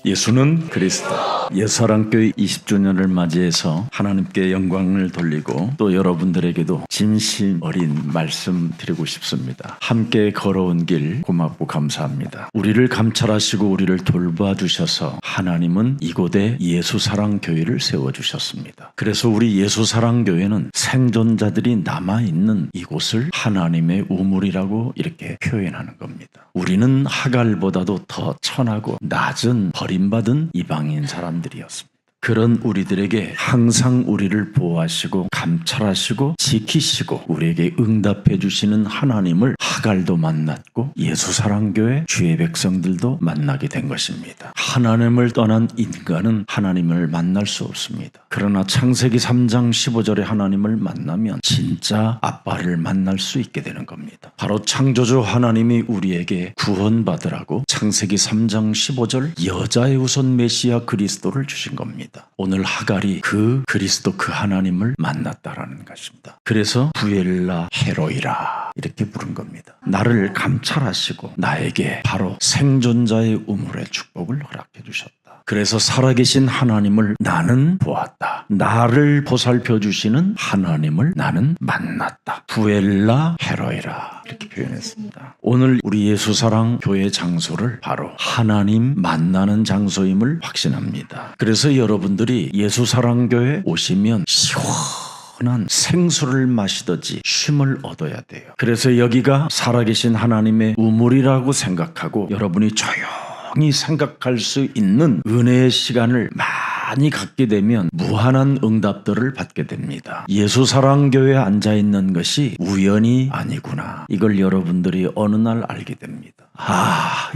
예수는 그리스도. 예사랑교회 20주년을 맞이해서 하나님께 영광을 돌리고 또 여러분들에게도 진심 어린 말씀 드리고 싶습니다. 함께 걸어온 길 고맙고 감사합니다. 우리를 감찰하시고 우리를 돌봐주셔서 하나님은 이곳에 예수사랑교회를 세워주셨습니다. 그래서 우리 예수사랑교회는 생존자들이 남아있는 이곳을 하나님의 우물이라고 이렇게 표현하는 겁니다. 우리는 하갈보다도 더 천하고 낮은 버림받은 이방인 사람들이었습니다. 그런 우리들에게 항상 우리를 보호하시고 감찰하시고 지키시고 우리에게 응답해 주시는 하나님을 하갈도 만났고 예수사랑교회 주의 백성들도 만나게 된 것입니다. 하나님을 떠난 인간은 하나님을 만날 수 없습니다. 그러나 창세기 3장 15절에 하나님을 만나면 진짜 아빠를 만날 수 있게 되는 겁니다. 바로 창조주 하나님이 우리에게 구원받으라고 창세기 3장 15절 여자의 후손 메시아 그리스도를 주신 겁니다. 오늘 하갈이 그 그리스도 그 하나님을 만났다라는 것입니다. 그래서 부엘라 헤로이라 이렇게 부른 겁니다. 나를 감찰하시고 나에게 바로 생존자의 우물의 축복을 허락해 주셨다. 그래서 살아계신 하나님을 나는 보았다. 나를 보살펴 주시는 하나님을 나는 만났다. 부엘라 헤로이라 이렇게 표현했습니다. 오늘 우리 예수사랑 교회 장소를 바로 하나님 만나는 장소임을 확신합니다. 그래서 여러분들이 예수사랑교회 오시면 시원한 생수를 마시듯이 쉼을 얻어야 돼요. 그래서 여기가 살아계신 하나님의 우물이라고 생각하고 여러분이 조용히 생각할 수 있는 은혜의 시간을 많이 갖게 되면 무한한 응답들을 받게 됩니다. 예수사랑교회에 앉아있는 것이 우연이 아니구나. 이걸 여러분들이 어느 날 알게 됩니다.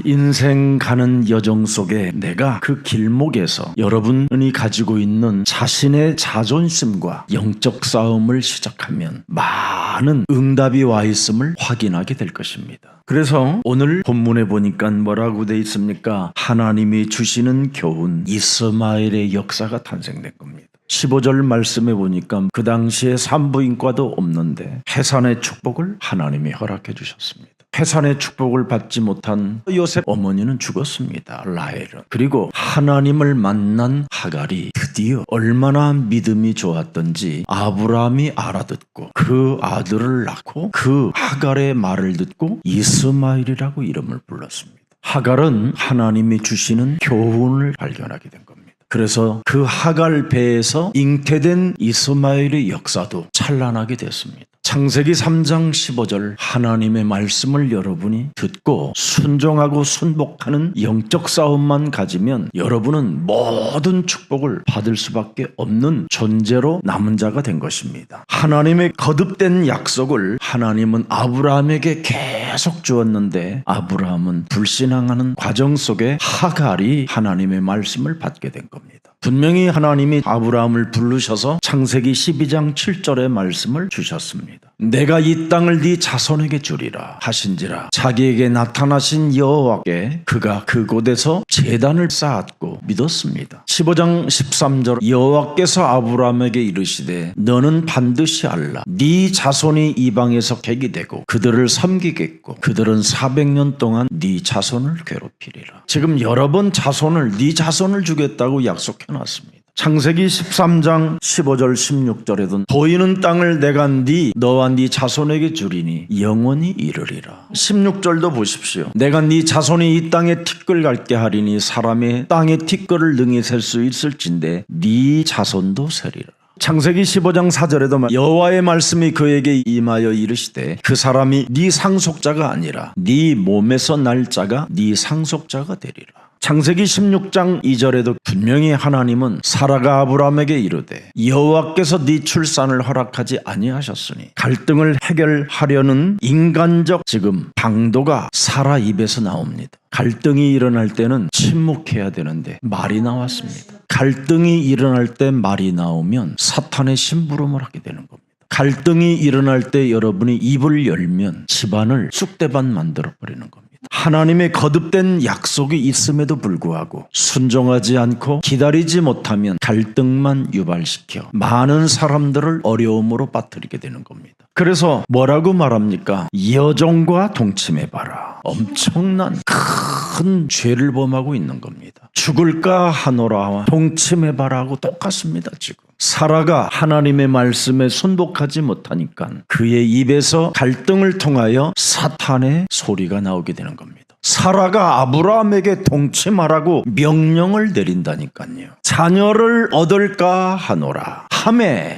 인생 가는 여정 속에 내가 그 길목에서 여러분이 가지고 있는 자신의 자존심과 영적 싸움을 시작하면 많은 응답이 와 있음을 확인하게 될 것입니다. 그래서 오늘 본문에 보니까 뭐라고 돼 있습니까? 하나님이 주시는 교훈 이스마엘의 역사가 탄생된 겁니다. 15절 말씀에 보니까 그 당시에 산부인과도 없는데 해산의 축복을 하나님이 허락해 주셨습니다. 해산의 축복을 받지 못한 요셉 어머니는 죽었습니다. 라헬은. 그리고 하나님을 만난 하갈이 드디어 얼마나 믿음이 좋았던지 아브라함이 알아듣고 그 아들을 낳고 그 하갈의 말을 듣고 이스마엘이라고 이름을 불렀습니다. 하갈은 하나님이 주시는 교훈을 발견하게 된 겁니다. 그래서 그 하갈 배에서 잉태된 이스마엘의 역사도 찬란하게 됐습니다. 창세기 3장 15절 하나님의 말씀을 여러분이 듣고 순종하고 순복하는 영적 싸움만 가지면 여러분은 모든 축복을 받을 수밖에 없는 존재로 남은 자가 된 것입니다. 하나님의 거듭된 약속을 하나님은 아브라함에게 계속 주었는데 아브라함은 불신앙하는 과정 속에 하갈이 하나님의 말씀을 받게 된 겁니다. 분명히 하나님이 아브라함을 부르셔서 창세기 12장 7절의 말씀을 주셨습니다. 내가 이 땅을 네 자손에게 주리라 하신지라 자기에게 나타나신 여호와께 그가 그곳에서 제단을 쌓았고 믿었습니다. 15장 13절 여호와께서 아브라함에게 이르시되 너는 반드시 알라 네 자손이 이방에서 객이 되고 그들을 섬기겠고 그들은 400년 동안 네 자손을 괴롭히리라. 지금 여러 번 자손을 네 자손을 주겠다고 약속해놨습니다. 창세기 13장 15절 16절에도 보이는 땅을 내가 너와 네 자손에게 주리니 영원히 이르리라. 16절도 보십시오. 내가 네 자손이 이 땅에 티끌 갈게 하리니 사람의 땅에 티끌을 능히 셀 수 있을진데 네 자손도 세리라. 창세기 15장 4절에도 여호와의 말씀이 그에게 임하여 이르시되 그 사람이 네 상속자가 아니라 네 몸에서 날 자가 네 상속자가 되리라. 창세기 16장 2절에도 분명히 하나님은 사라가 아브라함에게 이르되 여호와께서 네 출산을 허락하지 아니하셨으니 갈등을 해결하려는 인간적 지금 방도가 사라 입에서 나옵니다. 갈등이 일어날 때는 침묵해야 되는데 말이 나왔습니다. 갈등이 일어날 때 말이 나오면 사탄의 심부름을 하게 되는 겁니다. 갈등이 일어날 때 여러분이 입을 열면 집안을 쑥대밭 만들어버리는 겁니다. 하나님의 거듭된 약속이 있음에도 불구하고 순종하지 않고 기다리지 못하면 갈등만 유발시켜 많은 사람들을 어려움으로 빠뜨리게 되는 겁니다. 그래서 뭐라고 말합니까? 여종과 동침해봐라. 엄청난 큰 큰 죄를 범하고 있는 겁니다. 죽을까 하노라 동침해봐라고 똑같습니다. 지금 사라가 하나님의 말씀에 순복하지 못하니까 그의 입에서 갈등을 통하여 사탄의 소리가 나오게 되는 겁니다. 사라가 아브라함에게 동침하라고 명령을 내린다니까요. 자녀를 얻을까 하노라 하매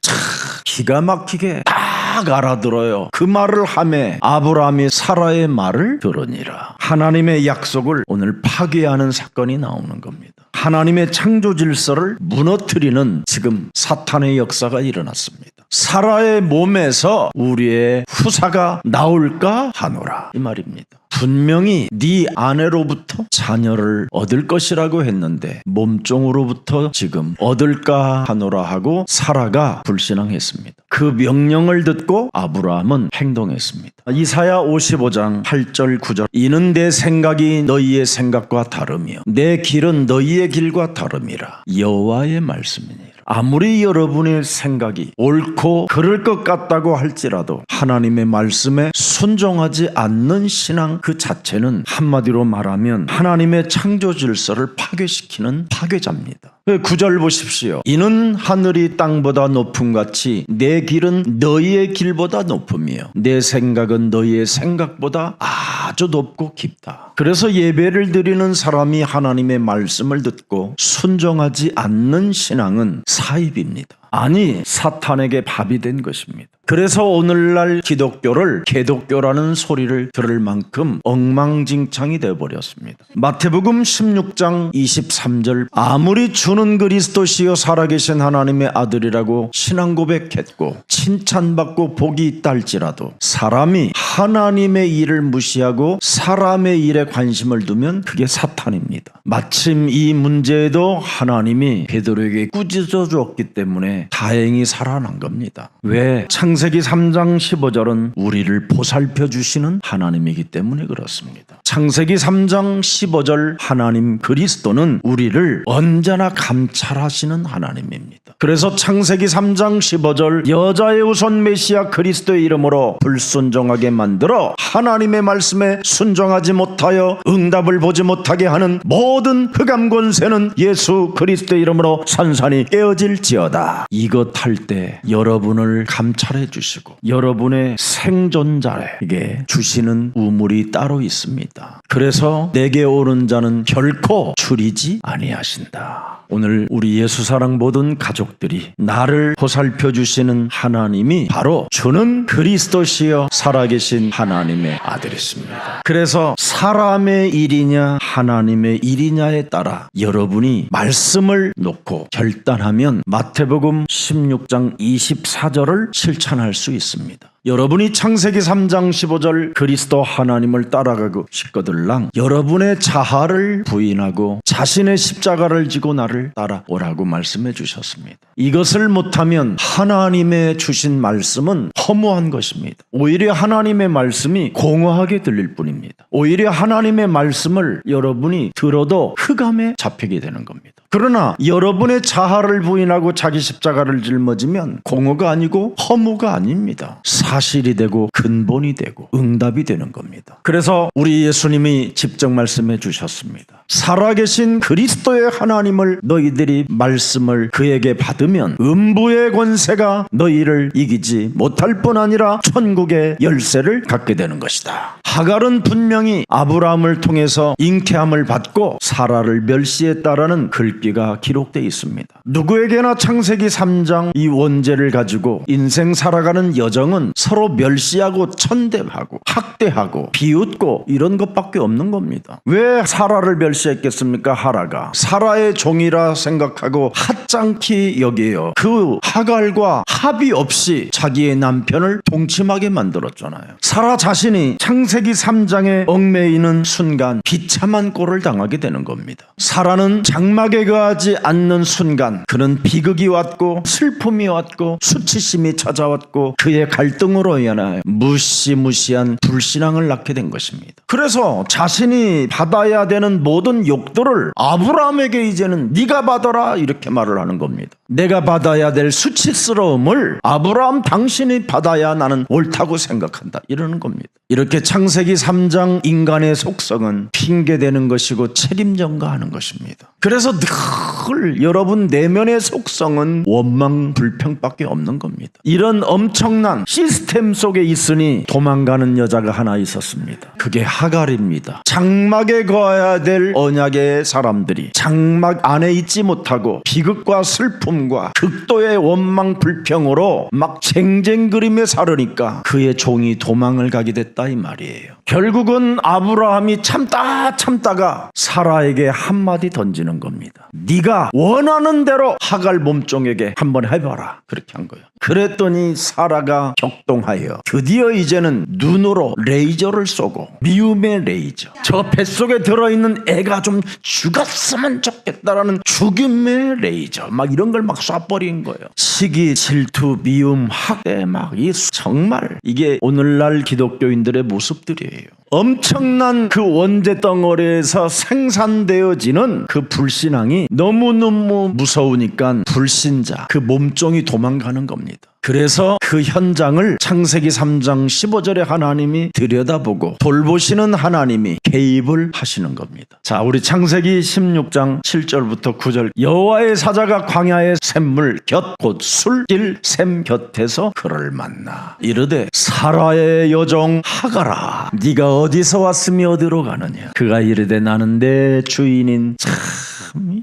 기가 막히게 딱 알아들어요. 그 말을 하매 아브라함이 사라의 말을 들으니라. 하나님의 약속을 오늘 파괴하는 사건이 나오는 겁니다. 하나님의 창조 질서를 무너뜨리는 지금 사탄의 역사가 일어났습니다. 사라의 몸에서 우리의 후사가 나올까 하노라 이 말입니다. 분명히 네 아내로부터 자녀를 얻을 것이라고 했는데 몸종으로부터 지금 얻을까 하노라 하고 사라가 불신앙했습니다. 그 명령을 듣고 아브라함은 행동했습니다. 이사야 55장 8절 9절 이는 내 생각이 너희의 생각과 다르며 내 길은 너희의 길과 다름이라 여호와의 말씀이니라. 아무리 여러분의 생각이 옳고 그럴 것 같다고 할지라도 하나님의 말씀에 순종하지 않는 신앙 그 자체는 한마디로 말하면 하나님의 창조 질서를 파괴시키는 파괴자입니다. 9절 보십시오. 이는 하늘이 땅보다 높음같이 내 길은 너희의 길보다 높으며 내 생각은 너희의 생각보다 아주 높고 깊다. 그래서 예배를 드리는 사람이 하나님의 말씀을 듣고 순종하지 않는 신앙은 사입입니다. 아니 사탄에게 밥이 된 것입니다. 그래서 오늘날 기독교를 개독교라는 소리를 들을 만큼 엉망진창이 되어버렸습니다. 마태복음 16장 23절 아무리 주는 그리스도시여 살아계신 하나님의 아들이라고 신앙 고백했고 칭찬받고 복이 있다 할지라도 사람이 하나님의 일을 무시하고 사람의 일에 관심을 두면 그게 사탄입니다. 마침 이 문제에도 하나님이 베드로에게 꾸짖어 주었기 때문에 다행히 살아난 겁니다. 왜? 창세기 3장 15절은 우리를 보살펴 주시는 하나님이기 때문에 그렇습니다. 창세기 3장 15절 하나님 그리스도는 우리를 언제나 감찰하시는 하나님입니다. 그래서 창세기 3장 15절 여자의 우선 메시아 그리스도의 이름으로 불순종하게 만들어 하나님의 말씀에 순종하지 못하여 응답을 보지 못하게 하는 모든 흑암 권세는 예수 그리스도의 이름으로 산산이 깨어질지어다. 이것 할 때 여러분을 감찰해 주시고 여러분의 생존자에게 주시는 우물이 따로 있습니다. 그래서 내게 오는 자는 결코 줄이지 아니하신다. 오늘 우리 예수사랑 모든 가족들이 나를 보살펴 주시는 하나님이 바로 주는 그리스도시여 살아계신 하나님의 아들이십니다. 그래서 사람의 일이냐 하나님의 일이냐에 따라 여러분이 말씀을 놓고 결단하면 마태복음 16장 24절을 실천할 수 있습니다. 여러분이 창세기 3장 15절 그리스도 하나님을 따라가고 싶거들랑 여러분의 자아를 부인하고 자신의 십자가를 지고 나를 따라오라고 말씀해 주셨습니다. 이것을 못하면 하나님의 주신 말씀은 허무한 것입니다. 오히려 하나님의 말씀이 공허하게 들릴 뿐입니다. 오히려 하나님의 말씀을 여러분이 들어도 흑암에 잡히게 되는 겁니다. 그러나 여러분의 자아를 부인하고 자기 십자가를 짊어지면 공허가 아니고 허무가 아닙니다. 사실이 되고 근본이 되고 응답이 되는 겁니다. 그래서 우리 예수님이 직접 말씀해 주셨습니다. 살아계신 그리스도의 하나님을 너희들이 말씀을 그에게 받으면 음부의 권세가 너희를 이기지 못할 뿐 아니라 천국의 열쇠를 갖게 되는 것이다. 하갈은 분명히 아브라함을 통해서 잉태함을 받고 사라를 멸시했다라는 글귀가 기록되어 있습니다. 누구에게나 창세기 3장 이 원죄를 가지고 인생 살아가는 여정은 서로 멸시하고 천대하고 학대하고 비웃고 이런 것밖에 없는 겁니다. 왜 사라를 멸시했겠습니까? 하라가 사라의 종이라 생각하고 하찮게 여겨요. 그 하갈과 합의 없이 자기의 남편을 동침하게 만들었잖아요. 사라 자신이 창세기 3장에 얽매이는 순간 비참한 꼴을 당하게 되는 겁니다. 사라는 장막에 거하지 않는 순간 그는 비극이 왔고 슬픔이 왔고 수치심이 찾아왔고 그의 갈등으로 인하여 무시무시한 불신앙을 낳게 된 것입니다. 그래서 자신이 받아야 되는 모든 욕들을 아브라함에게 이제는 네가 받아라 이렇게 말을 하는 겁니다. 내가 받아야 될 수치스러움을 아브라함 당신이 받아야 나는 옳다고 생각한다 이러는 겁니다. 이렇게 창세기 창세기 3장 인간의 속성은 핑계대는 것이고 책임 전가하는 것입니다. 그래서 늘 여러분 내면의 속성은 원망 불평밖에 없는 겁니다. 이런 엄청난 시스템 속에 있으니 도망가는 여자가 하나 있었습니다. 그게 하갈입니다. 장막에 거해야 될 언약의 사람들이 장막 안에 있지 못하고 비극과 슬픔과 극도의 원망 불평으로 막 쟁쟁그림에 살으니까 그의 종이 도망을 가게 됐다 이 말이에요. 결국은 아브라함이 참다가 사라에게 한마디 던지는 겁니다. 네가 원하는 대로 하갈 몸종에게 한번 해봐라. 그렇게 한 거예요. 그랬더니 사라가 격동하여 드디어 이제는 눈으로 레이저를 쏘고, 미움의 레이저, 저 뱃속에 들어있는 애가 좀 죽었으면 좋겠다라는 죽임의 레이저, 막 이런 걸 막 쏴버린 거예요. 시기, 질투, 미움, 학대, 막 정말 이게 오늘날 기독교인들의 모습들이에요. 엄청난 그 원죄 덩어리에서 생산되어지는 그 불신앙이 너무너무 무서우니까 불신자, 그 몸종이 도망가는 겁니다. 그래서 그 현장을 창세기 3장 15절에 하나님이 들여다보고 돌보시는 하나님이 개입을 하시는 겁니다. 자, 우리 창세기 16장 7절부터 9절. 여호와의 사자가 광야의 샘물 곁 곧 술길 샘 곁에서 그를 만나 이르되 사라의 여종 하갈아 네가 어디서 왔으며 어디로 가느냐. 그가 이르되 나는 내 주인인 참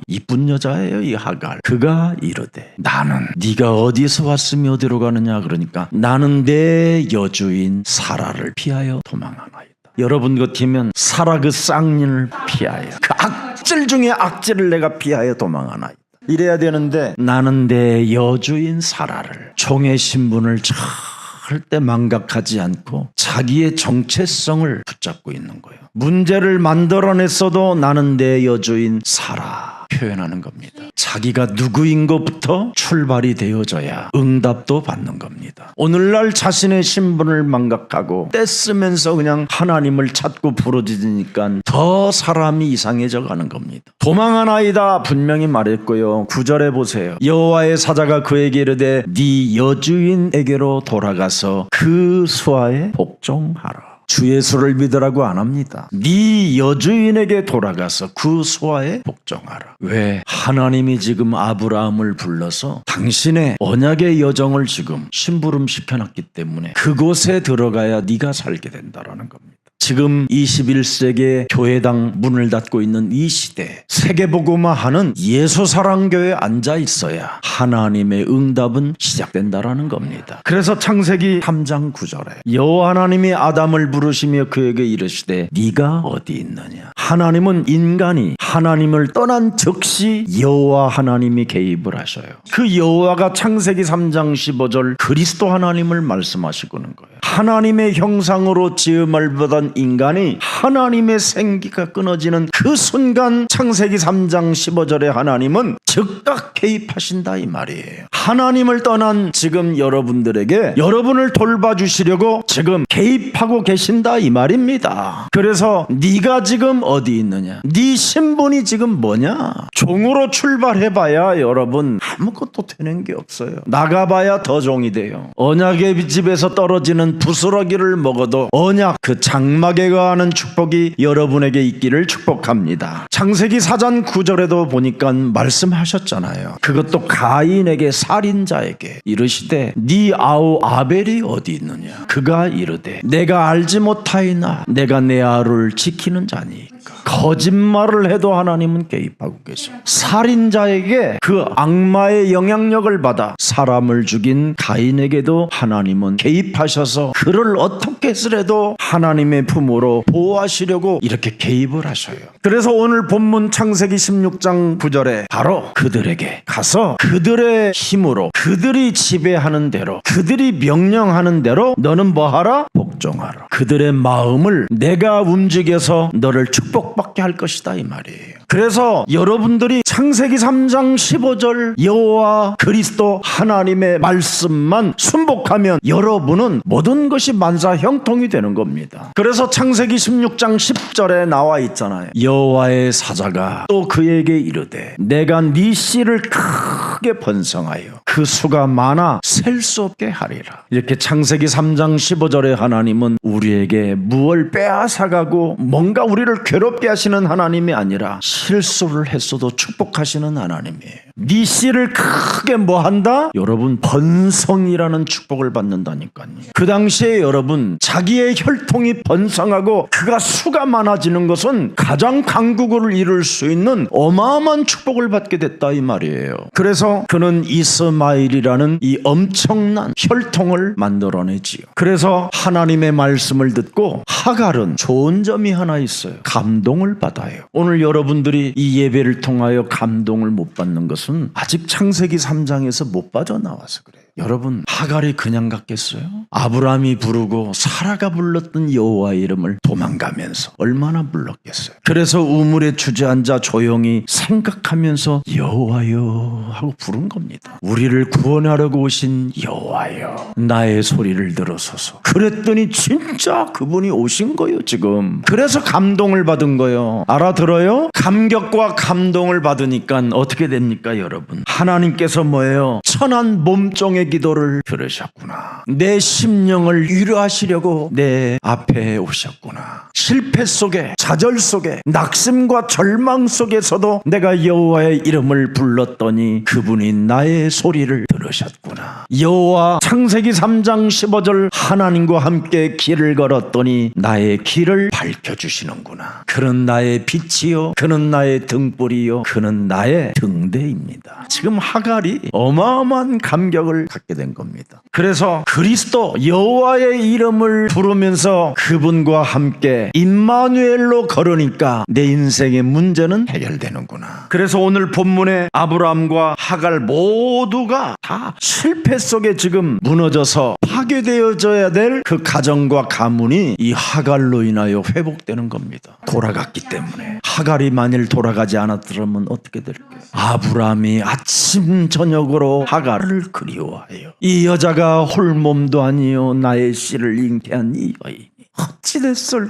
이쁜 여자예요 이 하갈. 그가 이르되 나는 네가 어디서 왔으며 어디로 가느냐. 그러니까 나는 내 여주인 사라를 피하여 도망하나이다. 여러분 같으면 사라 그 쌍년을 피하여 그 악질 중에 악질을 내가 피하여 도망하나이다. 이래야 되는데 나는 내 여주인 사라를, 종의 신분을 절대 망각하지 않고 자기의 정체성을 붙잡고 있는 거예요. 문제를 만들어냈어도 나는 내 여주인 사라 표현하는 겁니다. 자기가 누구인 것부터 출발이 되어져야 응답도 받는 겁니다. 오늘날 자신의 신분을 망각하고 떼쓰면서 그냥 하나님을 찾고 부르짖으니까 더 사람이 이상해져 가는 겁니다. 도망하나이다 분명히 말했고요. 9절에 보세요. 여호와의 사자가 그에게 이르되 네 여주인에게로 돌아가서 그 수하에 복종하라. 주 예수를 믿으라고 안 합니다. 네 여주인에게 돌아가서 그 수하에 복종하라. 왜? 하나님이 지금 아브라함을 불러서 당신의 언약의 여정을 지금 심부름 시켜놨기 때문에 그곳에 들어가야 네가 살게 된다라는 겁니다. 지금 21세기에 교회당 문을 닫고 있는 이 시대, 세계복음화하는 예수사랑교회에 앉아 있어야 하나님의 응답은 시작된다라는 겁니다. 그래서 창세기 3장 9절에 여호와 하나님이 아담을 부르시며 그에게 이르시되 네가 어디 있느냐. 하나님은 인간이 하나님을 떠난 즉시 여호와 하나님이 개입을 하셔요. 그 여호와가 창세기 3장 15절 그리스도 하나님을 말씀하시고는 거예요. 하나님의 형상으로 지음을 받은 인간이 하나님의 생기가 끊어지는 그 순간 창세기 3장 15절에 하나님은 즉각 개입하신다 이 말이에요. 하나님을 떠난 지금 여러분들에게 여러분을 돌봐주시려고 지금 개입하고 계신다 이 말입니다. 그래서 네가 지금 어디 있느냐, 네 신분이 지금 뭐냐. 종으로 출발해봐야 여러분 아무것도 되는 게 없어요. 나가봐야 더 종이 돼요. 언약의 집에서 떨어지는 부스러기를 먹어도 언약 그 장막에 거하는 축복이 여러분에게 있기를 축복합니다. 창세기 4장 9절에도 보니까 말씀하셨잖아요. 그것도 가인에게 살인자에게 이르시되 네 아우 아벨이 어디 있느냐. 그가 이르되 내가 알지 못하이나 내가 내 아우를 지키는 자니까. 거짓말을 해도 하나님은 개입하고 계셔. 살인자에게 그 악마의 영향력을 받아 사람을 죽인 가인에게도 하나님은 개입하셔서 그를 어떻게 쓰래도 하나님의 품으로 보호하시려고 이렇게 개입을 하셔요. 그래서 오늘 본문 창세기 16장 9절에 바로 그들에게 가서 그들의 힘으로 그들이 지배하는 대로 그들이 명령하는 대로 너는 뭐하라? 복종하라. 그들의 마음을 내가 움직여서 너를 축복받게 할 것이다 이 말이에요. 그래서 여러분들이 창세기 3장 15절 여호와 그리스도 하나님의 말씀만 순복하면 여러분은 모든 것이 만사 형통이 되는 겁니다. 그래서 창세기 16장 10절에 나와 있잖아요. 여호와의 사자가 또 그에게 이르되 내가 네 씨를 크게 번성하여 그 수가 많아 셀 수 없게 하리라. 이렇게 창세기 3장 15절에 하나님은 우리에게 무엇을 빼앗아가고 뭔가 우리를 괴롭게 하시는 하나님이 아니라 실수를 했어도 축복하시는 하나님이에요. 네 씨를 크게 뭐 한다? 여러분 번성이라는 축복을 받는다니까요. 그 당시에 여러분 자기의 혈통이 번성하고 그가 수가 많아지는 것은 가장 강국을 이룰 수 있는 어마어마한 축복을 받게 됐다 이 말이에요. 그래서 그는 이스마엘이라는 이 엄청난 혈통을 만들어내지요. 그래서 하나님의 말씀을 듣고 하갈은 좋은 점이 하나 있어요. 감동을 받아요. 오늘 여러분들이 이 예배를 통하여 감동을 못 받는 것은 아직 창세기 3장에서 못 빠져나와서 그래요. 여러분 하갈이 그냥 갔겠어요? 아브라함이 부르고 사라가 불렀던 여호와의 이름을 도망가면서 얼마나 불렀겠어요? 그래서 우물에 주저앉아 조용히 생각하면서 여호와여 하고 부른 겁니다. 우리를 구원하려고 오신 여호와여 나의 소리를 들어서서. 그랬더니 진짜 그분이 오신 거예요 지금. 그래서 감동을 받은 거예요. 알아들어요? 감격과 감동을 받으니까 어떻게 됩니까 여러분? 하나님께서 뭐예요? 천한 몸종의 기도를 들으셨구나. 내 심령을 위로하시려고 내 앞에 오셨구나. 실패 속에 좌절 속에 낙심과 절망 속에서도 내가 여호와의 이름을 불렀더니 그분이 나의 소리를 들으셨구나. 여호와 창세기 3장 15절 하나님과 함께 길을 걸었더니 나의 길을 밝혀주시는구나. 그는 나의 빛이요 그는 나의 등불이요 그는 나의 등대입니다. 지금 하갈이 어마어마한 감격을 갖게 된 겁니다. 그래서 그리스도 여호와의 이름을 부르면서 그분과 함께 임마누엘로 걸으니까 내 인생의 문제는 해결되는구나. 그래서 오늘 본문에 아브라함과 하갈 모두가 다 실패 속에 지금 무너져서 파괴되어져야 될 그 가정과 가문이 이 하갈로 인하여 회복되는 겁니다. 돌아갔기 때문에. 하갈이 만일 돌아가지 않았더라면 어떻게 될까요? 아브라함이 아침 저녁으로 하갈을 그리워하여 이 여자가 홀몸도 아니요 나의 씨를 잉태한 이 여인이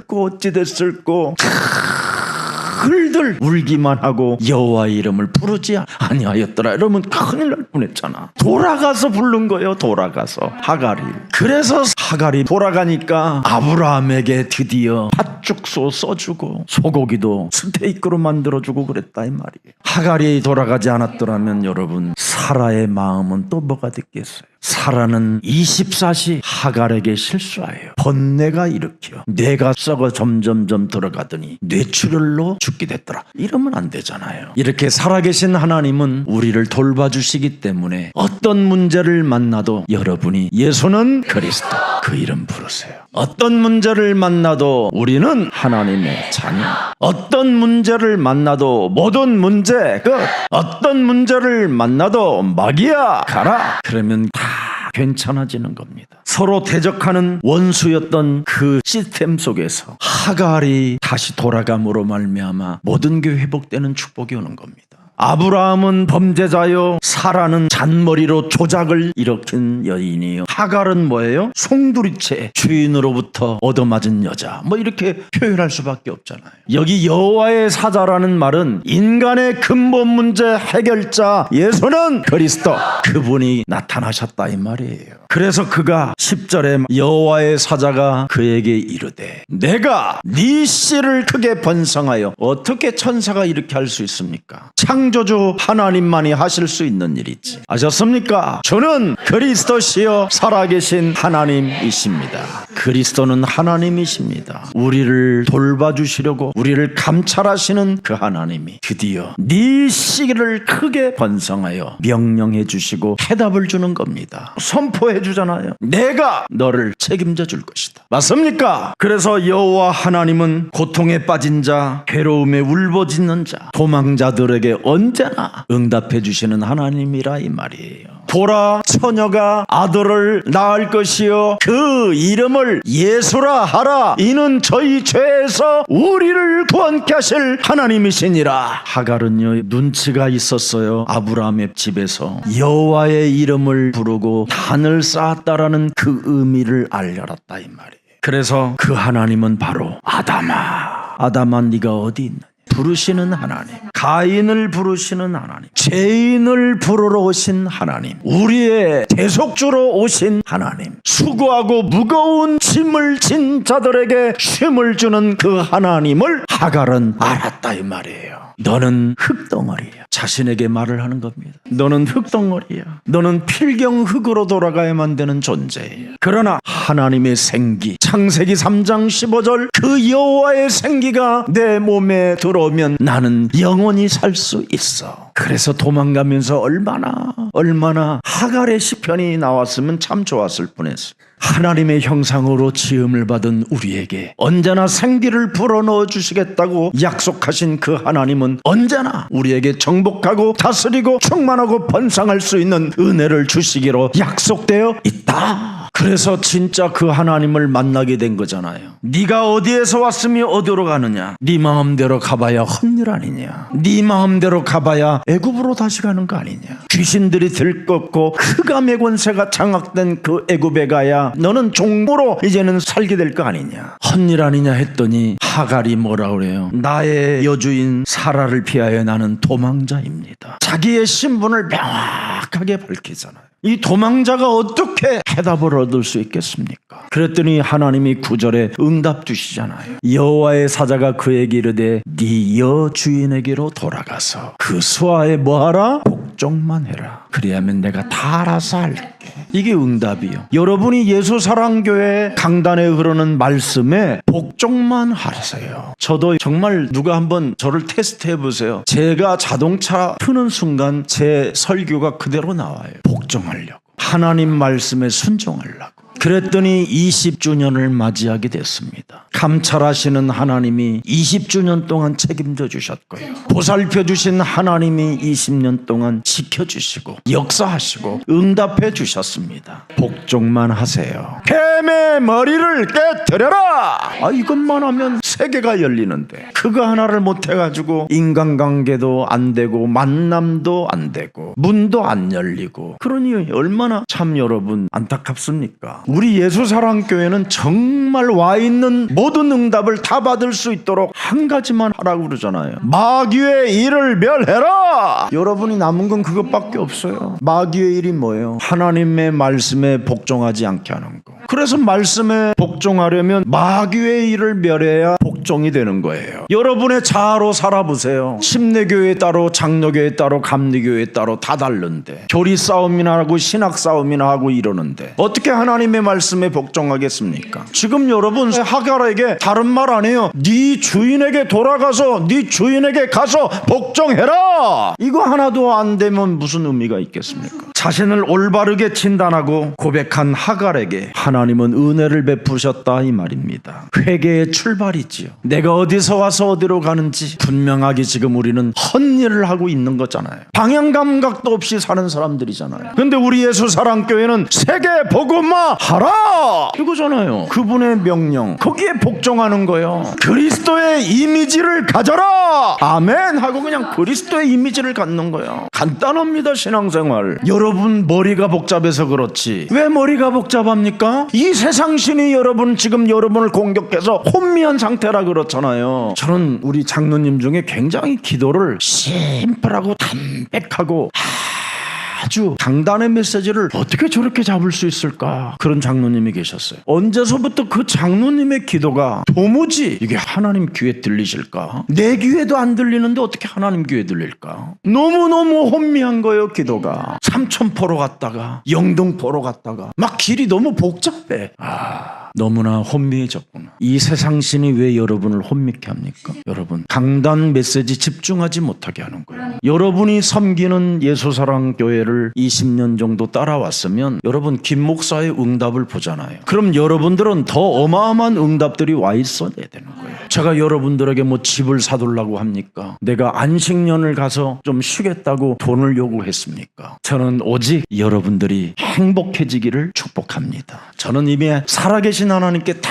어찌됐을꼬 글들 울기만 하고 여호와의 이름을 부르지 아니하였더라. 이러면 큰일 날 뻔했잖아. 돌아가서 부른 거예요. 돌아가서 하갈이. 그래서 하갈이 돌아가니까 아브라함에게 드디어 팥죽소 써주고 소고기도 스테이크로 만들어주고 그랬다 이 말이에요. 하갈이 돌아가지 않았더라면 여러분 사라의 마음은 또 뭐가 됐겠어요? 사라는 24시 하갈에게 실수하여 번뇌가 일으켜 뇌가 썩어 점점점 들어가더니 뇌출혈로 죽게 됐더라. 이러면 안 되잖아요. 이렇게 살아계신 하나님은 우리를 돌봐주시기 때문에 어떤 문제를 만나도 여러분이 예수는 그리스도 그 이름 부르세요. 어떤 문제를 만나도 우리는 하나님의 자녀. 어떤 문제를 만나도 모든 문제 끝. 어떤 문제를 만나도 마귀야 가라. 그러면 다 괜찮아지는 겁니다. 서로 대적하는 원수였던 그 시스템 속에서 하갈이 다시 돌아감으로 말미암아 모든 게 회복되는 축복이 오는 겁니다. 아브라함은 범죄자요 사라는 잔머리로 조작을 일으킨 여인이요 하갈은 뭐예요? 송두리째 주인으로부터 얻어맞은 여자. 뭐 이렇게 표현할 수밖에 없잖아요. 여기 여호와의 사자라는 말은 인간의 근본 문제 해결자 예수는 그리스도 그분이 나타나셨다 이 말이에요. 그래서 그가 10절에 여호와의 사자가 그에게 이르되 내가 네 씨를 크게 번성하여. 어떻게 천사가 이렇게 할 수 있습니까? 창조주 하나님만이 하실 수 있는 일이지. 아셨습니까? 저는 그리스도시여 살아계신 하나님이십니다. 그리스도는 하나님이십니다. 우리를 돌봐주시려고 우리를 감찰하시는 그 하나님이 드디어 네 씨를 크게 번성하여 명령해 주시고 해답을 주는 겁니다. 선포해 주잖아요. 내가 너를 책임져 줄 것이다. 맞습니까? 그래서 여호와 하나님은 고통에 빠진 자, 괴로움에 울부짖는 자, 도망자들에게 언제나 응답해 주시는 하나님이라 이 말이에요. 보라, 처녀가 아들을 낳을 것이요 그 이름을 예수라 하라. 이는 저희 죄에서 우리를 구원케 하실 하나님이시니라. 하갈은요 눈치가 있었어요. 아브라함의 집에서 여호와의 이름을 부르고 단을 쌓았다라는 그 의미를 알려랐다 이 말이에요. 그래서 그 하나님은 바로 아담아 네가 어디 있느냐 부르시는 하나님, 가인을 부르시는 하나님, 죄인을 부르러 오신 하나님, 우리의 대속주로 오신 하나님, 수고하고 무거운 짐을 진 자들에게 쉼을 주는 그 하나님을 하갈은 알았다 이 말이에요. 너는 흙덩어리야. 자신에게 말을 하는 겁니다. 너는 흙덩어리야. 너는 필경 흙으로 돌아가야만 되는 존재예요. 그러나 하나님의 생기, 창세기 3장 15절 그 여호와의 생기가 내 몸에 들어오면 나는 영원히 살 수 있어. 그래서 도망가면서 얼마나 하갈의 시편이 나왔으면 참 좋았을 뻔했어. 하나님의 형상으로 지음을 받은 우리에게 언제나 생기를 불어넣어 주시겠다고 약속하신 그 하나님은 언제나 우리에게 정복하고 다스리고 충만하고 번성할 수 있는 은혜를 주시기로 약속되어 있다. 그래서 진짜 그 하나님을 만나게 된 거잖아요. 네가 어디에서 왔으며 어디로 가느냐? 네 마음대로 가봐야 헛일 아니냐? 네 마음대로 가봐야 애굽으로 다시 가는 거 아니냐? 귀신들이 들끓고 흑암의 권세가 장악된 그 애굽에 가야 너는 종으로 이제는 살게 될 거 아니냐? 헛일 아니냐 했더니 하갈이 뭐라 그래요? 나의 여주인 사라를 피하여 나는 도망자입니다. 자기의 신분을 명확하게 밝히잖아요. 이 도망자가 어떻게 해답을 얻을 수 있겠습니까? 그랬더니 하나님이 9절에 응답 주시잖아요. 여호와의 사자가 그에게 이르되 네 여주인에게로 돌아가서 그 수하에 뭐하라? 복종만 해라. 그리하면 내가 다 알아서 할게. 이게 응답이요. 여러분이 예수사랑교회 강단에 흐르는 말씀에 복종만 하세요. 저도 정말 누가 한번 저를 테스트해 보세요. 제가 자동차 트는 순간 제 설교가 그대로 나와요. 복종하려고, 하나님 말씀에 순종하려고. 그랬더니 20주년을 맞이하게 됐습니다. 감찰하시는 하나님이 20주년 동안 책임져 주셨고요. 보살펴 주신 하나님이 20년 동안 지켜주시고 역사하시고 응답해 주셨습니다. 복종만 하세요. 뱀의 머리를 깨뜨려라. 이것만 하면 세계가 열리는데 그거 하나를 못해가지고 인간관계도 안 되고 만남도 안 되고 문도 안 열리고, 그러니 얼마나 참 여러분 안타깝습니까? 우리 예수사랑교회는 정말 와 있는 모든 응답을 다 받을 수 있도록 한 가지만 하라고 그러잖아요. 마귀의 일을 멸해라. 여러분이 남은 건 그것밖에 없어요. 마귀의 일이 뭐예요? 하나님의 말씀에 복종하지 않게 하는 거. 그래서 말씀에 복종하려면 마귀의 일을 멸해야 복종이 되는 거예요. 여러분의 자아로 살아보세요. 침례교회 따로, 장로교회 따로, 감리교회 따로 다 다른데 교리 싸움이나 하고 신학 싸움이나 하고 이러는데 어떻게 하나님의 말씀에 복종하겠습니까? 지금 여러분 하갈에게 다른 말 안 해요. 네 주인에게 돌아가서 네 주인에게 가서 복종해라. 이거 하나도 안 되면 무슨 의미가 있겠습니까? 자신을 올바르게 진단하고 고백한 하갈에게 하나님은 은혜를 베푸셨다 이 말입니다. 회개의 출발이지요. 내가 어디서 와서 어디로 가는지 분명하게 지금 우리는 헛일을 하고 있는 거잖아요. 방향 감각도 없이 사는 사람들이잖아요. 근데 우리 예수사랑교회는 세계 복음화 하라 이거잖아요. 그분의 명령, 거기에 복종하는 거예요. 그리스도의 이미지를 가져라 아멘 하고 그냥 그리스도의 이미지를 갖는 거예요. 간단합니다. 신앙생활. 여러분 머리가 복잡해서 그렇지 왜 머리가 복잡합니까? 이 세상신이 지금 여러분을 공격해서 혼미한 상태라 그렇잖아요. 저는 우리 장로님 중에 굉장히 기도를 심플하고 담백하고 아주 강단의 메시지를 어떻게 저렇게 잡을 수 있을까? 그런 장로님이 계셨어요. 언제서부터 그 장로님의 기도가 도무지 이게 하나님 귀에 들리실까? 내 귀에도 안 들리는데 어떻게 하나님 귀에 들릴까? 너무너무 혼미한 거예요. 기도가 삼천포로 갔다가 영등포로 갔다가 막 길이 너무 복잡해. 너무나 혼미해졌구나. 이 세상신이 왜 여러분을 혼미케 합니까? 여러분 강단 메시지 집중하지 못하게 하는 거예요. 여러분이 섬기는 예수사랑교회를 20년 정도 따라왔으면 여러분 김 목사의 응답을 보잖아요. 그럼 여러분들은 더 어마어마한 응답들이 와 있어야 되는 거예요. 제가 여러분들에게 뭐 집을 사둘라고 합니까? 내가 안식년을 가서 좀 쉬겠다고 돈을 요구했습니까? 저는 오직 여러분들이 행복해지기를 축복합니다. 저는 이미 살아계신 하나님께 다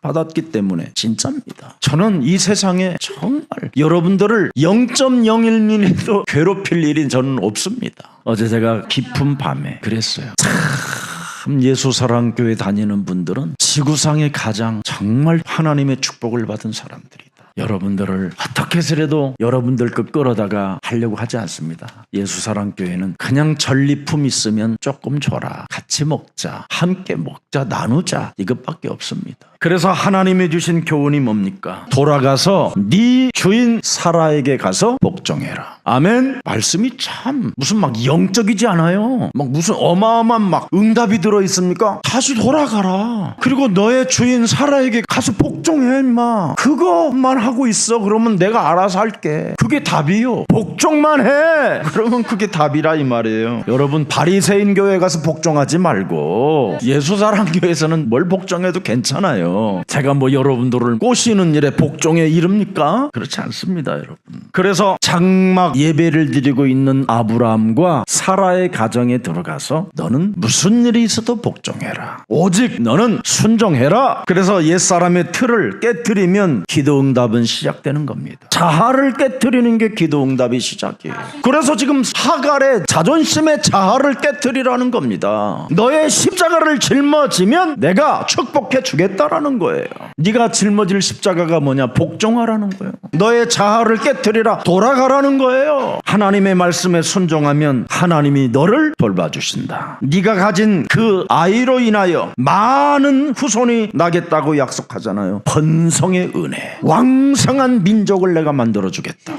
받았기 때문에 진짜입니다. 저는 이 세상에 정말 여러분들을 0.01mm도 괴롭힐 일이 저는 없습니다. 어제 제가 깊은 밤에 그랬어요. 참 예수사랑교회 다니는 분들은 지구상에 가장 정말 하나님의 축복을 받은 사람들이다. 여러분들을 어떻게 해서라도 여러분들 거 끌어다가 하려고 하지 않습니다. 예수사랑교회는 그냥 전리품 있으면 조금 줘라, 같이 먹자, 함께 먹자, 나누자, 이것밖에 없습니다. 그래서 하나님이 주신 교훈이 뭡니까? 돌아가서 네 주인 사라에게 가서 복종해라. 아멘. 말씀이 참 무슨 막 영적이지 않아요. 막 무슨 어마어마한 막 응답이 들어있습니까? 다시 돌아가라. 그리고 너의 주인 사라에게 가서 복종해 임마. 그것만 하고 있어. 그러면 내가 알아서 할게. 그게 답이요. 복종만 해. 그러면 그게 답이라 이 말이에요. 여러분 바리새인 교회 가서 복종하지 말고 예수사랑교회에서는 뭘 복종해도 괜찮아요. 제가 뭐 여러분들을 꼬시는 일에 복종에 이릅니까? 그렇지 않습니다, 여러분. 그래서 장막 예배를 드리고 있는 아브라함과 사라의 가정에 들어가서 너는 무슨 일이 있어도 복종해라. 오직 너는 순종해라. 그래서 옛사람의 틀을 깨트리면 기도응답은 시작되는 겁니다. 자아를 깨트리는 게 기도응답의 시작이에요. 그래서 지금 하갈의 자존심의 자아를 깨트리라는 겁니다. 너의 십자가를 짊어지면 내가 축복해 주겠다라는 거예요. 네가 짊어질 십자가가 뭐냐? 복종하라는 거예요. 너의 자아를 깨트리라. 돌아가라는 거예요. 하나님의 말씀에 순종하면 하나님이 너를 돌봐주신다. 네가 가진 그 아이로 인하여 많은 후손이 나겠다고 약속하잖아요. 번성의 은혜, 왕성한 민족을 내가 만들어주겠다.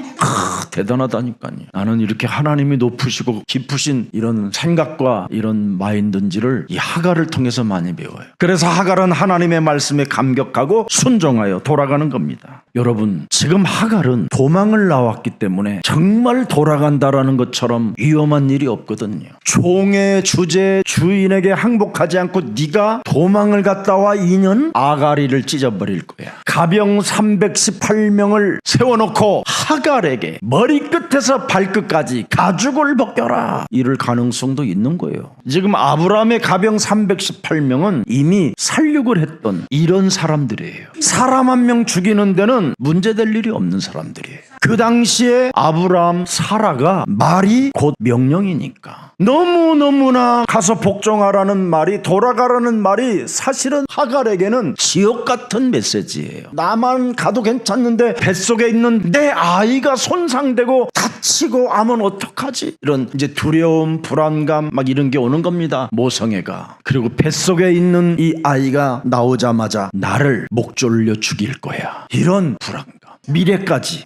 대단하다니까요. 나는 이렇게 하나님이 높으시고 깊으신 이런 생각과 이런 마인드인지를 이 하갈을 통해서 많이 배워요. 그래서 하갈은 하나님의 말씀에 감격하고 순종하여 돌아가는 겁니다. 여러분 지금 하갈은 도망을 나왔기 때문에 정말 돌아간다라는 것처럼 위험한 일이 없거든요. 종의 주제 주인에게 항복하지 않고 네가 도망을 갔다 와 2년 아가리를 찢어버릴 거야. 가병 318명을 세워놓고 하갈에게 머리끝에서 발끝까지 가죽을 벗겨라 이럴 가능성도 있는 거예요. 지금 아브라함의 가병 318명은 이미 살육을 했던 이런 사람들이에요. 사람 한 명 죽이는 데는 문제될 일이 없는 사람들이에요. 그 당시에 아브라함 사라가 말이 곧 명령이니까 너무너무나 가서 복종하라는 말이, 돌아가라는 말이 사실은 하갈에게는 지옥 같은 메시지예요. 나만 가도 괜찮는데 뱃속에 있는 내 아이가 손상되고 다치고 하면 어떡하지? 이런 이제 두려움, 불안감 막 이런 게 오는 겁니다. 모성애가. 그리고 뱃속에 있는 이 아이가 나오자마자 나를 목 졸려 죽일 거야. 이런 불안감. 미래까지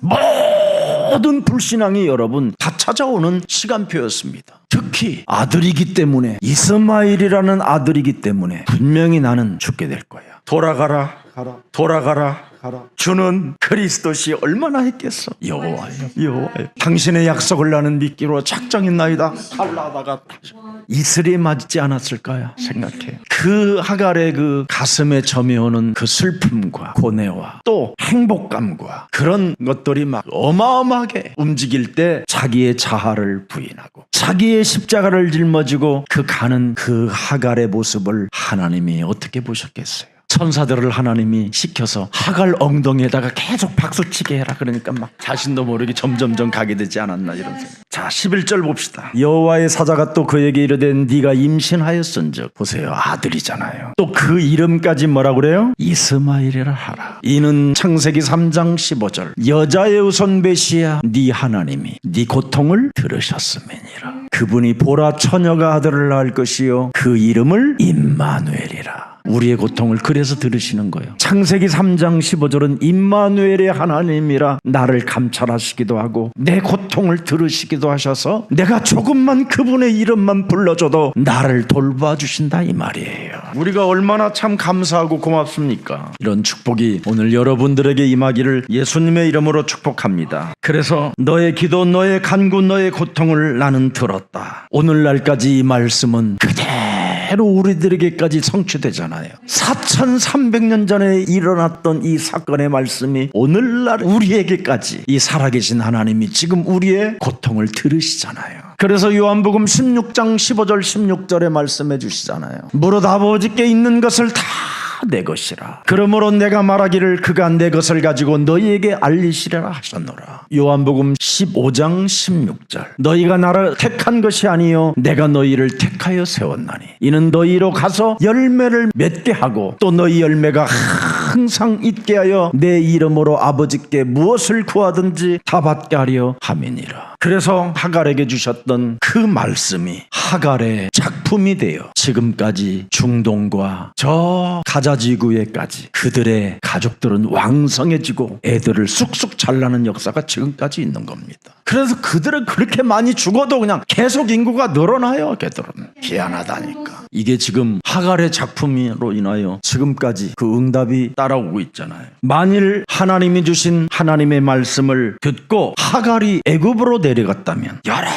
모든 불신앙이 여러분 다 찾아오는 시간표였습니다. 특히 아들이기 때문에, 이스마엘이라는 아들이기 때문에 분명히 나는 죽게 될 거야. 돌아가라 가라, 돌아가라 가라. 주는 그리스도시 얼마나 했겠어. 여호와여 당신의 약속을 나는 믿기로 작정했나이다. 갈라다가 이슬이 맞지 않았을까요? 생각해. 그 하갈의 그 가슴에 점이오는 그 슬픔과 고뇌와 또 행복감과 그런 것들이 막 어마어마하게 움직일 때 자기의 자아를 부인하고 자기의 십자가를 짊어지고 그 가는 그 하갈의 모습을 하나님이 어떻게 보셨겠어요? 천사들을 하나님이 시켜서 하갈 엉덩이에다가 계속 박수치게 해라. 그러니까 막 자신도 모르게 점점점 가게 되지 않았나 이런 생각. 자 11절 봅시다. 여호와의 사자가 또 그에게 이르되 네가 임신하였은즉, 보세요, 아들이잖아요. 또 그 이름까지 뭐라고 그래요? 이스마엘이라 하라. 이는 창세기 3장 15절 여자의 우선 메시아 네 하나님이 네 고통을 들으셨음이니라. 그분이 보라 처녀가 아들을 낳을 것이요 그 이름을 임마누엘이라. 우리의 고통을 그래서 들으시는 거예요. 창세기 3장 15절은 임마누엘의 하나님이라 나를 감찰하시기도 하고 내 고통을 들으시기도 하셔서 내가 조금만 그분의 이름만 불러줘도 나를 돌봐주신다 이 말이에요. 우리가 얼마나 참 감사하고 고맙습니까? 이런 축복이 오늘 여러분들에게 임하기를 예수님의 이름으로 축복합니다. 그래서 너의 기도, 너의 간구, 너의 고통을 나는 들었다. 오늘날까지 이 말씀은 그대로 그대로 우리들에게까지 성취되잖아요. 4300년 전에 일어났던 이 사건의 말씀이 오늘날 우리에게까지 이 살아계신 하나님이 지금 우리의 고통을 들으시잖아요. 그래서 요한복음 16장 15절 16절에 말씀해 주시잖아요. 무릇 아버지께 있는 것을 다 내 것이라. 그러므로 내가 말하기를 그가 내 것을 가지고 너희에게 알리시리라 하셨노라. 요한복음 15장 16절. 너희가 나를 택한 것이 아니요 내가 너희를 택하여 세웠나니 이는 너희로 가서 열매를 맺게 하고 또 너희 열매가 항상 있게 하여 내 이름으로 아버지께 무엇을 구하든지 다 받게 하려 함이니라. 그래서 하갈에게 주셨던 그 말씀이 하갈의 작품이 되어 지금까지 중동과 저 가자지구에까지 그들의 가족들은 왕성해지고 애들을 쑥쑥 잘나는 역사가 지금까지 있는 겁니다. 그래서 그들은 그렇게 많이 죽어도 그냥 계속 인구가 늘어나요. 걔들은 희한하다니까. 이게 지금 하갈의 작품으로 인하여 지금까지 그 응답이 따라오고 있잖아요. 만일 하나님이 주신 하나님의 말씀을 듣고 하갈이 애굽으로 내려갔다면, 여러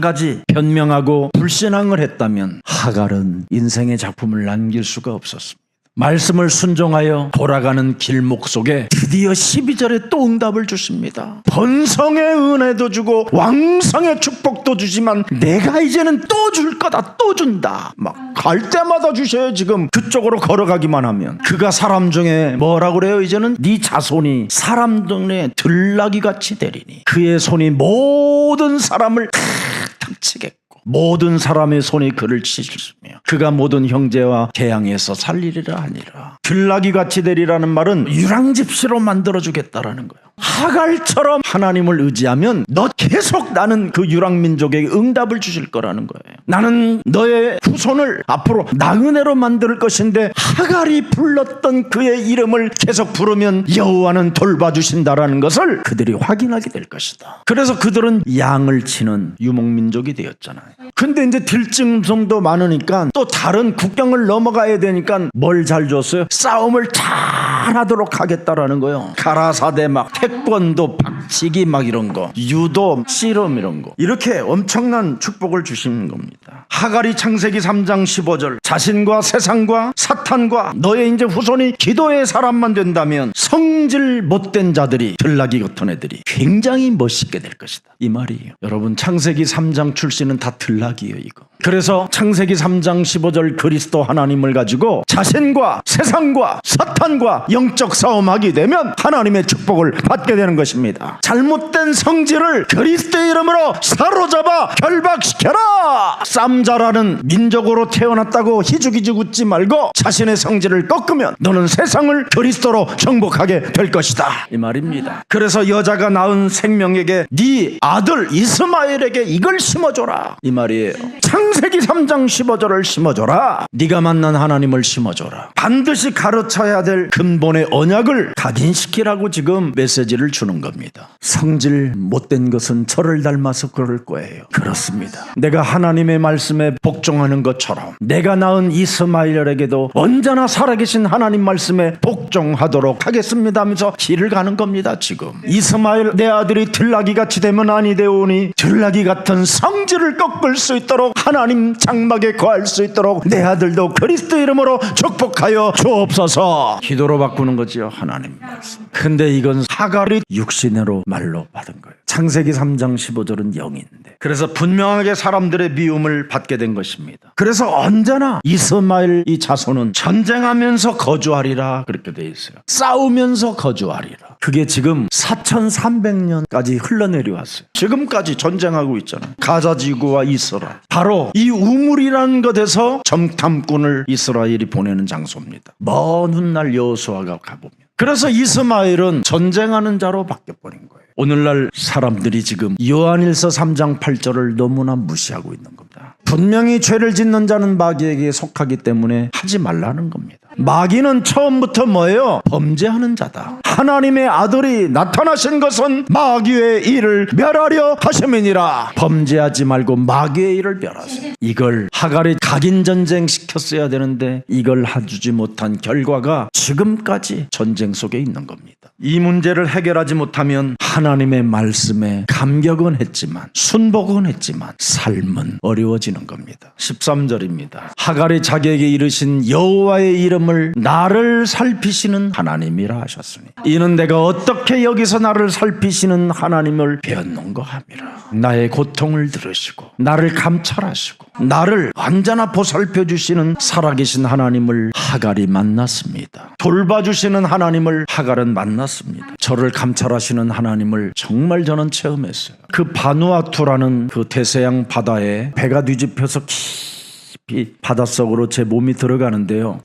가지 변명하고 불신앙을 했다면 하갈은 인생의 작품을 남길 수가 없었습니다. 말씀을 순종하여 돌아가는 길목 속에 드디어 12절에 또 응답을 주십니다. 번성의 은혜도 주고 왕성의 축복도 주지만 내가 이제는 또 줄 거다, 또 준다. 막 갈 때마다 주셔요. 지금 그쪽으로 걸어가기만 하면. 그가 사람 중에 뭐라고 그래요? 이제는 네 자손이 사람 중에 들나귀같이 되리니 그의 손이 모든 사람을 탁탁 치겠고 모든 사람의 손이 그를 치시며 그가 모든 형제와 개양에서 살리리라 하니라. 들나귀같이 되리라는 말은 유랑집시로 만들어주겠다라는 거예요. 하갈처럼 하나님을 의지하면 너 계속 나는 그 유랑민족에게 응답을 주실 거라는 거예요. 나는 너의 후손을 앞으로 나은혜로 만들 것인데 하갈이 불렀던 그의 이름을 계속 부르면 여호와는 돌봐주신다라는 것을 그들이 확인하게 될 것이다. 그래서 그들은 양을 치는 유목민족이 되었잖아요. 근데 이제 들짐승도 많으니까 또 다른 국경을 넘어가야 되니까 뭘 잘 줬어요? 싸움을 잘하도록 하겠다라는 거예요. 가라사대 막 태권도, 박치기 막 이런 거, 유도, 씨름 이런 거, 이렇게 엄청난 축복을 주시는 겁니다. 하갈이 창세기 3장 15절 자신과 세상과 사탄과 너의 이제 후손이 기도의 사람만 된다면 성질 못된 자들이 들나귀 같은 애들이 굉장히 멋있게 될 것이다, 이 말이에요. 여러분 창세기 3장 출신은 다 들나귀예요 이거. 그래서 창세기 3장 15절 그리스도 하나님을 가지고 자신과 세상과 사탄과 영적 싸움하게 되면 하나님의 축복을 받게 되는 것입니다. 잘못된 성질을 그리스도의 이름으로 사로잡아 결박시켜라. 쌈자라는 민족으로 태어났다고 희죽희죽 웃지 말고 자신의 성질을 꺾으면 너는 세상을 그리스도로 정복하게 될 것이다, 이 말입니다. 그래서 여자가 낳은 생명에게 네 아들 이스마엘에게 이걸 심어줘라, 이 말이에요. 창세기 3장 15절을 심어줘라. 네가 만난 하나님을 심어줘라. 반드시 가르쳐야 될 근본의 언약을 각인시키라고 지금 메시지를 주는 겁니다. 성질 못된 것은 저를 닮아서 그럴 거예요. 그렇습니다. 내가 하나님의 말씀에 복종하는 것처럼 내가 낳은 이스마엘에게도 언제나 살아계신 하나님 말씀에 복종하도록 하겠습니다 하면서 길을 가는 겁니다. 지금 이스마엘 내 아들이 들나귀같이 되면 아니 되오니 들나귀 같은 성질을 꺾을 수 있도록 하나님 장막에 거할 수 있도록 내 아들도 그리스도 이름으로 축복하여 주옵소서. 기도로 바꾸는 거지요, 하나님 말씀. 근데 이건 하갈이 육신으로 말로 받은 거예요. 창세기 3장 15절은 영인데, 그래서 분명하게 사람들의 미움을 받게 된 것입니다. 그래서 언제나 이스마엘 이 자손은 전쟁하면서 거주하리라 그렇게 돼 있어요. 싸우면서 거주하리라. 그게 지금 4300년까지 흘러내려왔어요. 지금까지 전쟁하고 있잖아요. 가자지구와 이스라엘. 바로 이 우물이라는 것에서 정탐꾼을 이스라엘이 보내는 장소입니다. 먼 훗날 여호수아가 가보면. 그래서 이스마엘은 전쟁하는 자로 바뀌어버린 거예요. 오늘날 사람들이 지금 요한일서 3장 8절을 너무나 무시하고 있는 겁니다. 분명히 죄를 짓는 자는 마귀에게 속하기 때문에 하지 말라는 겁니다. 마귀는 처음부터 뭐예요? 범죄하는 자다. 하나님의 아들이 나타나신 것은 마귀의 일을 멸하려 하심이니라. 범죄하지 말고 마귀의 일을 멸하세요. 이걸 하갈이 각인전쟁 시켰어야 되는데 이걸 해주지 못한 결과가 지금까지 전쟁 속에 있는 겁니다. 이 문제를 해결하지 못하면 하나님의 말씀에 감격은 했지만 순복은 했지만 삶은 어려워지는 들으시는 겁니다. 13절입니다. 하갈이 자기에게 이르신 여호와의 이름을 나를 살피시는 하나님이라 하셨으니 이는 내가 어떻게 여기서 나를 살피시는 하나님을 배웠는가 함이라. 나의 고통을 들으시고 나를 감찰하시고 나를 완전히 보살펴 주시는 살아계신 하나님을 하갈이 만났습니다. 돌봐주시는 하나님을 하갈은 만났습니다. 저를 감찰하시는 하나님을 정말 저는 체험했어요. 그 바누아투라는 그 대서양 바다에 배가 뒤집혀서 깊이 바닷속으로 제 몸이 들어가는데요,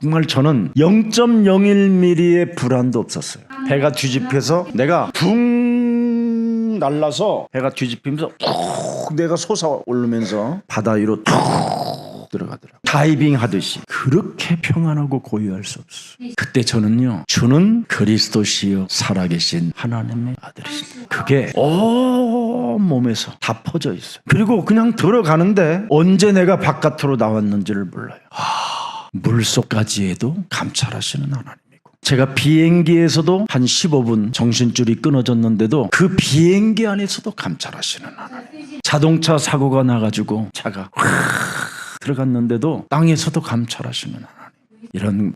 정말 저는 0.01mm의 불안도 없었어요. 배가 뒤집혀서 내가 붕 날라서 배가 뒤집히면서 툭 내가 솟아오르면서 바다 위로 툭 들어가더라고요. 다이빙 하듯이. 그렇게 평안하고 고요할 수 없어요. 그때 저는요, 주는 그리스도시요 살아계신 하나님의 아들이십니다. 그게 온 몸에서 다 퍼져 있어요. 그리고 그냥 들어가는데 언제 내가 바깥으로 나왔는지를 몰라요. 물속까지에도 감찰하시는 하나님이고, 제가 비행기에서도 한 15분 정신줄이 끊어졌는데도 그 비행기 안에서도 감찰하시는 하나님. 자동차 사고가 나가지고 차가 들어갔는데도 땅에서도 감찰하시는 하나님. 이런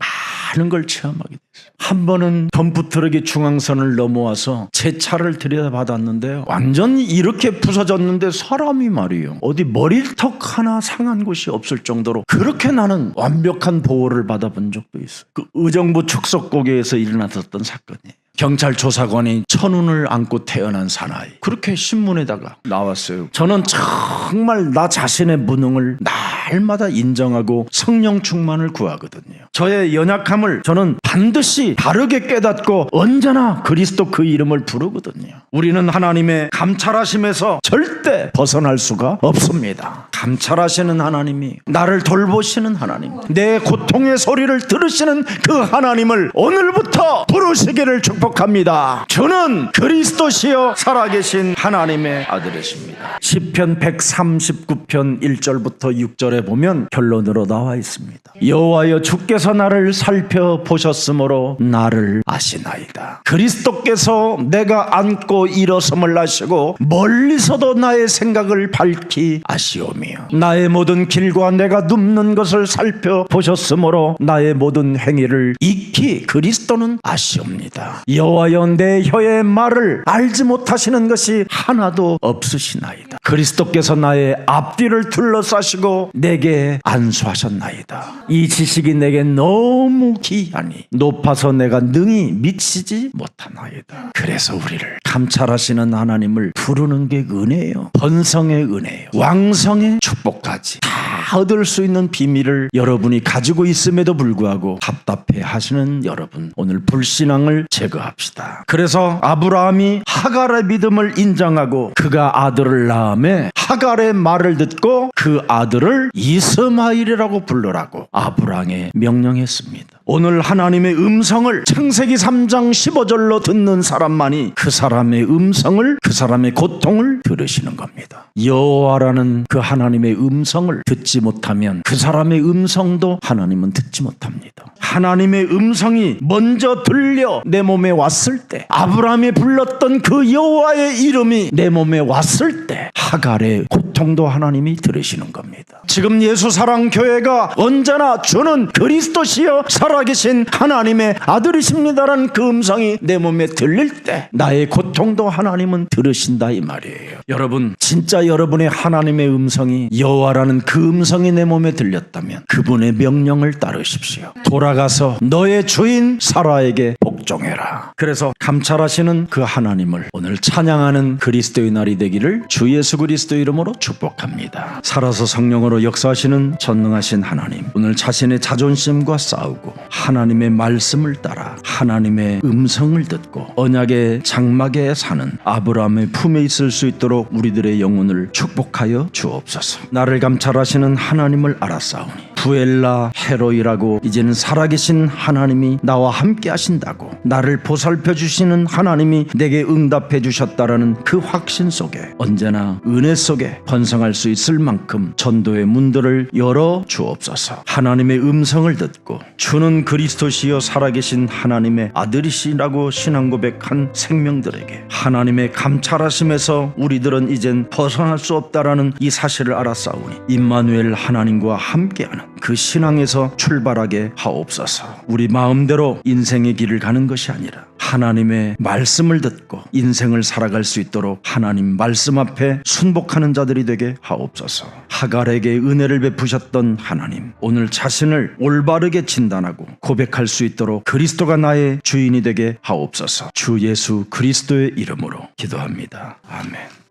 많은 걸 체험하게 됐어요. 한 번은 덤프트럭이 중앙선을 넘어와서 제 차를 들여다봤는데요, 완전히 이렇게 부서졌는데 사람이 말이에요, 어디 머리턱 하나 상한 곳이 없을 정도로 그렇게 나는 완벽한 보호를 받아본 적도 있어요. 그 의정부 축석고개에서 일어났었던 사건이에요. 경찰 조사관이 천운을 안고 태어난 사나이, 그렇게 신문에다가 나왔어요. 저는 정말 나 자신의 무능을 날마다 인정하고 성령 충만을 구하거든요. 저의 연약함을 저는 반드시 바르게 깨닫고 언제나 그리스도 그 이름을 부르거든요. 우리는 하나님의 감찰하심에서 절대 벗어날 수가 없습니다. 감찰하시는 하나님이, 나를 돌보시는 하나님, 내 고통의 소리를 들으시는 그 하나님을 오늘부터 부르시기를 축복합니다. 주는 그리스도시요 살아계신 하나님의 아들이십니다. 시편 139편 1절부터 6절에 보면 결론으로 나와 있습니다. 여호와여, 주께서 나를 살펴보셨으므로 나를 아시나이다. 그리스도께서 내가 앉고 일어섬을 아시고 멀리서도 나의 생각을 밝히 아시오며, 나의 모든 길과 내가 눕는 것을 살펴보셨으므로 나의 모든 행위를 익히 그리스도는 아시옵니다. 여호와여, 내 혀의 말을 알지 못하시는 것이 하나도 없으시나이다. 그리스도께서 나의 앞뒤를 둘러싸시고 내게 안수하셨나이다. 이 지식이 내게 너무 귀하니 높아서 내가 능히 미치지 못하나이다. 그래서 우리를 감찰하시는 하나님을 부르는 게 은혜예요. 번성의 은혜예요. 왕성의 축복까지 다 얻을 수 있는 비밀을 여러분이 가지고 있음에도 불구하고 답답해 하시는 여러분, 오늘 불신앙을 제거합시다. 그래서 아브라함이 하갈의 믿음을 인정하고 그가 아들을 낳음에 하갈의 말을 듣고 그 아들을 이스마엘이라고 부르라고 아브라함에 명령했습니다. 오늘 하나님의 음성을 창세기 3장 15절로 듣는 사람만이 그 사람의 음성을, 그 사람의 고통을 들으시는 겁니다. 여호와라는 그 하나님의 음성을 듣지 못하면 그 사람의 음성도 하나님은 듣지 못합니다. 하나님의 음성이 먼저 들려 내 몸에 왔을 때, 아브라함이 불렀던 그 여호와의 이름이 내 몸에 왔을 때 하갈의 고통도 하나님이 들으시는 겁니다. 지금 예수사랑교회가 언제나 주는 그리스도시여 살아계신 하나님의 아들이십니다라는 그 음성이 내 몸에 들릴 때 나의 고통도 하나님은 들으신다 이 말이에요. 여러분, 진짜 여러분의 하나님의 음성이, 여호와라는 그 음성이 내 몸에 들렸다면 그분의 명령을 따르십시오. 돌아가서 너의 주인 사라에게 복종해라. 그래서 감찰하시는 그 하나님을 오늘 찬양하는 그리스도의 날이 되기를 주 예수 그리스도 이름으로 축복합니다. 살아서 성령으로 역사하시는 전능하신 하나님, 오늘 자신의 자존심과 싸우고 하나님의 말씀을 따라 하나님의 음성을 듣고 언약의 장막에 사는 아브라함의 품에 있을 수 있도록 우리들의 영혼을 축복하여 주옵소서. 나를 감찰하시는 하나님을 알았사오니 부엘라 헤로이라고, 이제는 살아계신 하나님이 나와 함께 하신다고 나를 보살펴 주시는 하나님이 내게 응답해 주셨다라는 그 확신 속에 언제나 은혜 속에 번성할 수 있을 만큼 전도의 문들을 열어 주옵소서. 하나님의 음성을 듣고 주는 그리스도시여 살아계신 하나님의 아들이시라고 신앙 고백한 생명들에게 하나님의 감찰하심에서 우리들은 이젠 벗어날 수 없다라는 이 사실을 알았사오니 임마누엘 하나님과 함께하는 그 신앙에서 출발하게 하옵소서. 우리 마음대로 인생의 길을 가는 것이 아니라 하나님의 말씀을 듣고 인생을 살아갈 수 있도록 하나님 말씀 앞에 순복하는 자들이 되게 하옵소서. 하갈에게 은혜를 베푸셨던 하나님, 오늘 자신을 올바르게 진단하고 고백할 수 있도록 그리스도가 나의 주인이 되게 하옵소서. 주 예수 그리스도의 이름으로 기도합니다. 아멘.